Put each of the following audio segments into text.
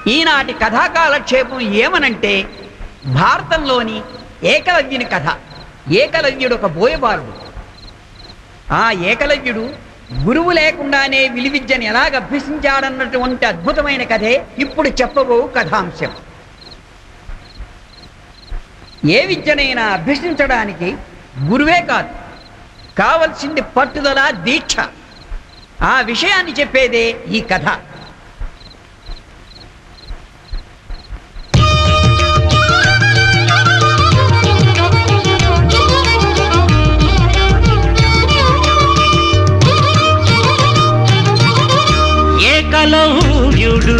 ఈనాటి కథాకాలక్షేపం ఏమనంటే భారతంలోని ఏకలవ్యుని కథ. ఏకలవ్యుడు ఒక బోయబాలుడు. ఆ ఏకలవ్యుడు గురువు లేకుండానే విలువిద్యను ఎలాగ అభ్యసించాడన్నటువంటి అద్భుతమైన కథే ఇప్పుడు చెప్పబో కథాంశం. ఏ విద్యనైనా అభ్యసించడానికి గురువే కాదు, కావలసింది పట్టుదల, దీక్ష. ఆ విషయాన్ని చెప్పేదే ఈ కథ. ఏకలవ్యుడు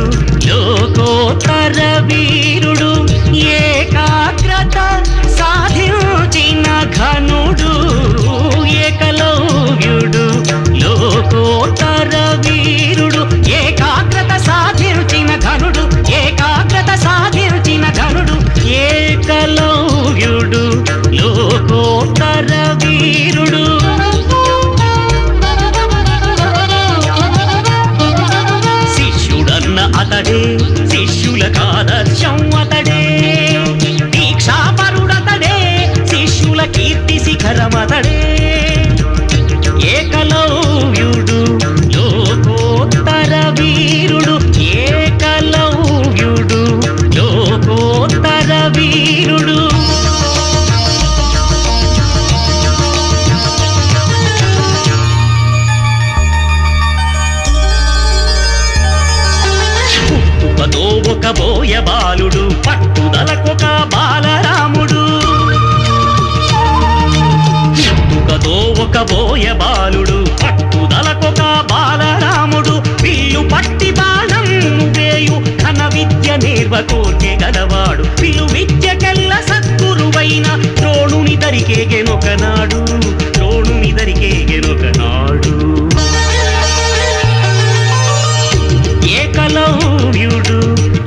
లోకోత్తర వీరుడు, ఏకాగ్రత సాధించిన ఘనుడు. ఏకలవ్యుడు లోకోత్తర వీరుడు, ఏకాగ్రత సాధించిన ఘనుడు. ఏకాగ్రత సాధించిన ఘనుడు. ఏకలవ్యుడు లోకోత్తర వీరుడు. అతడే శిష్యులకు ఆదర్శం, అతడే దీక్షాపరుడతడే, శిష్యుల కీర్తి శిఖరం అతడే. ఏకలవ్యుడు లోకోత్తర వీరుడు, ఏకలవ్యుడు లోకోత్తర వీరుడు. ఒక బోయ బాలుడు, పట్టుదలకొక బాలరాముడు. పుట్టుకతో ఒక బోయ బాలుడు, పట్టుదలకొక బాలరాముడు. విల్లు పట్టి బాణం వేయు ఘన విద్య నేర్వకోర్కె గలవాడు. విలు విద్యకెల్ల సద్గురువైన ద్రోణుని దరికేగెనొకనాడు, ద్రోణుని దరికేగెనొకనాడు. ఏకలవ్యుడు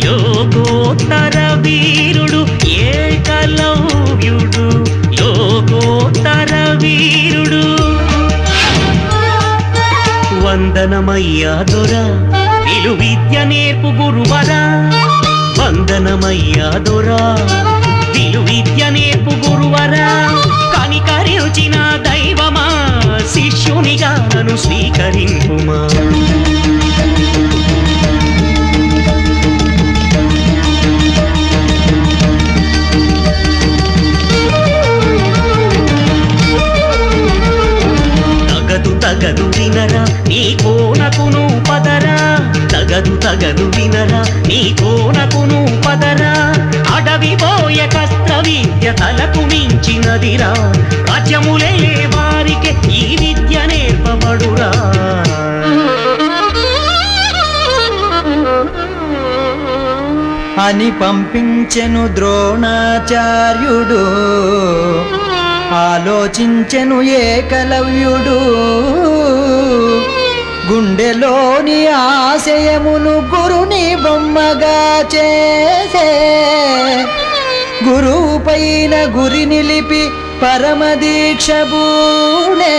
లోకోత్తర వీరుడు, ఏకలవ్యుడు లోకోత్తర వీరుడు. వందనమయ్యా దొరా, విలు విద్య నేర్పు గురువరా. వందనమయ్యా దొరా, విలు విద్య నేర్పు గురువరా. కనికరించిన దైవమా, శిష్యునిగా నన్ను స్వీకరింపుమా. తగదు వినరా నీ కోనకును పదరా. తగదు తగదు వినరా నీ కోనకును పదరా. అడవి పోయ కస్త్ర విద్య తలకు మించినదిరా. రాజ్యములే వారికి ఈ విద్య నేర్పబడురా. అని పంపించెను ద్రోణాచార్యుడు, ఆలోచించెను ఏకలవ్యుడు. గుండెలోని ఆశయమును గురుని బొమ్మగా చేసే, గురువు పైన గురి నిలిపి పరమదీక్ష బూనే.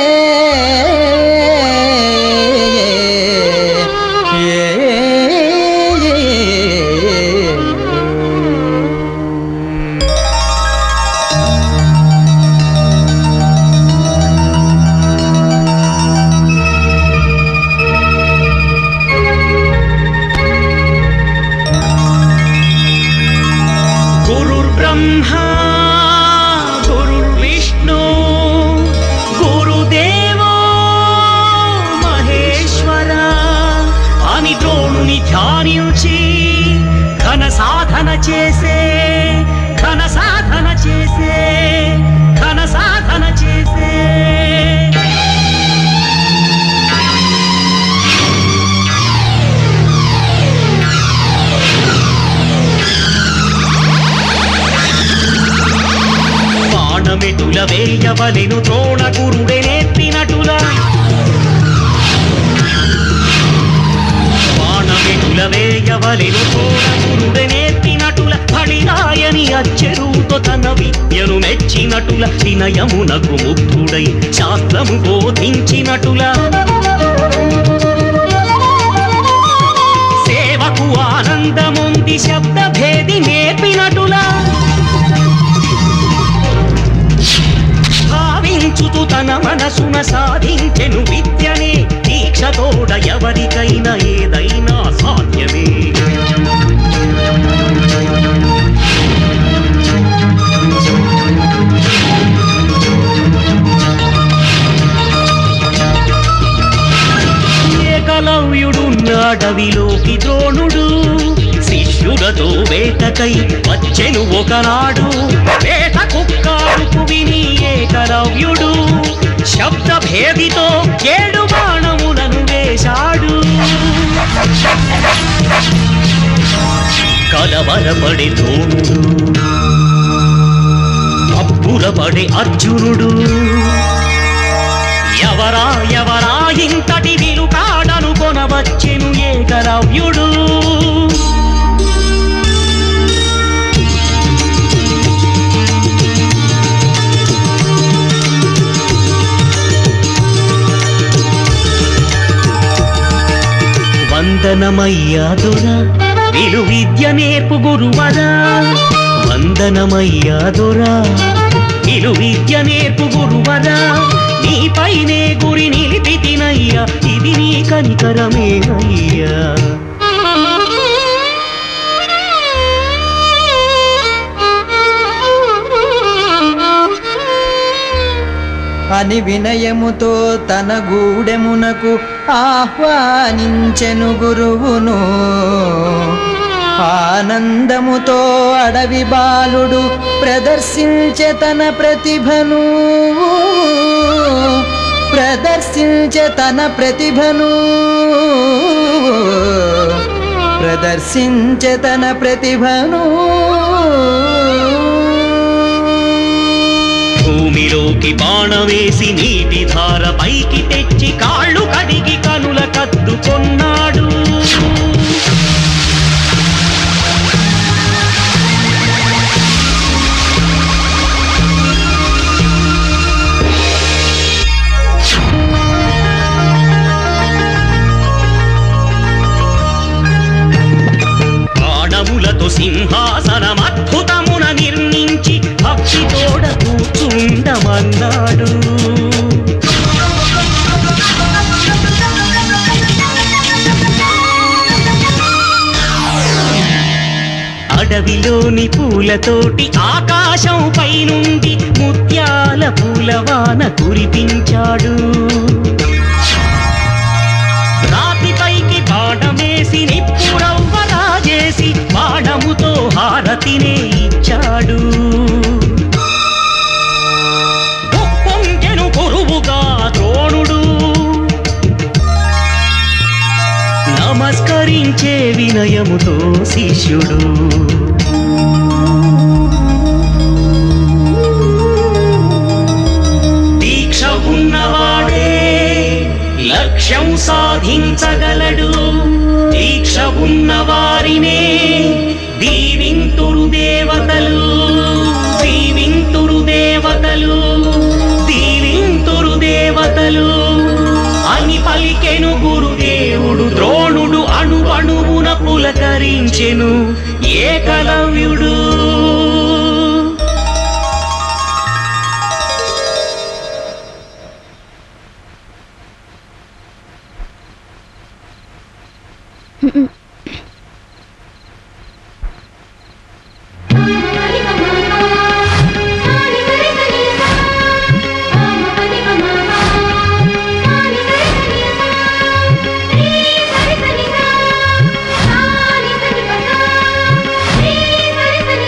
ధ్యానించి ఘన సాధన చేసే, ఘన సాధన చేసే, ఘన సాధన చేసే. బాణమెటుల వేయవలెను ద్రోణ గురుడే నేర్పినటులా. వేయవలెను ద్రోణ గురుడే నేర్పినటుల. ఫణిరాయని అచ్చెరుతో తన విద్యను మెచ్చినటుల. వినయమునకు ముగ్ధుడై శాస్త్రము బోధించినటుల. సేవకు ఆనందము ఉంది శబ్ద భేది నేర్పినటులా భావించుతూ తన మనసున సాధించెను విద్యనే దీక్షతోడ ఎవరికైనా ఏదైనా సాధ్యమే ఏకలవ్యుడున్నాడవిలోకి ద్రోణుడు శిష్యులతో వేటకై వచ్చెను ఒకనాడు వేట కుక్కాడుకు విని ఏకలవ్యుడు శబ్ద భేదితో 7 బాణములను వేశాడు కలవరపడే ద్రోణుడు అబ్బురపడే అర్జునుడు ఎవరా ఎవరా ఇంతటి విలుకాడను కొనవచ్చెను ఏకలవ్యుడు వందనమయ్యా దొరా విలు విద్య నేర్పు గురువరా వందనమయ్యా దొరా విలు విద్య నేర్పు గురువరా నీపైనే గురి నిలిపితినయ్యా ఇది నీ కనికరమే అయ్యా అని వినయముతో తన గూడెమునకు ఆహ్వానించెను గురువును ఆనందముతో అడవి బాలుడు ప్రదర్శించే తన ప్రతిభను ప్రదర్శించే తన ప్రతిభను ప్రదర్శించే తన ప్రతిభను భూమిలోకి బాణవేసి నీటి ధార పైకి తెచ్చి కాళ్ళు కడిగి కనుల కద్దుకొన్నాడు బాణములతో సింహాసనం అద్భుతమున నిర్మించి భక్తి తోడ కూర్చుండమన్నాడు అడవిలోని పూలతోటి ఆకాశం పైనుండి ముత్యాల పూలవాన కురిపించాడు రాతిపైకి బాణమేసి నిప్పురవ్వరాజేసి బాణముతో హారతినే ఇచ్చాడు ఉప్పొంగెను గురువుగా ద్రోణుడు నమస్కరించే వినయముతో శిష్యుడు దీక్ష ఉన్నవాడే లక్ష్యం సాధించగలడు దీక్ష ఉన్నవారినే దీవింతురు దేవతలు దీవింతురు దేవతలు దీవింతురు దేవతలు అని పలికెను గురుదేవుడు ద్రోణుడు అణువణువున పులకరించెను ఏకలవ్యుడు సరి సరి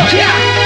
Yeah!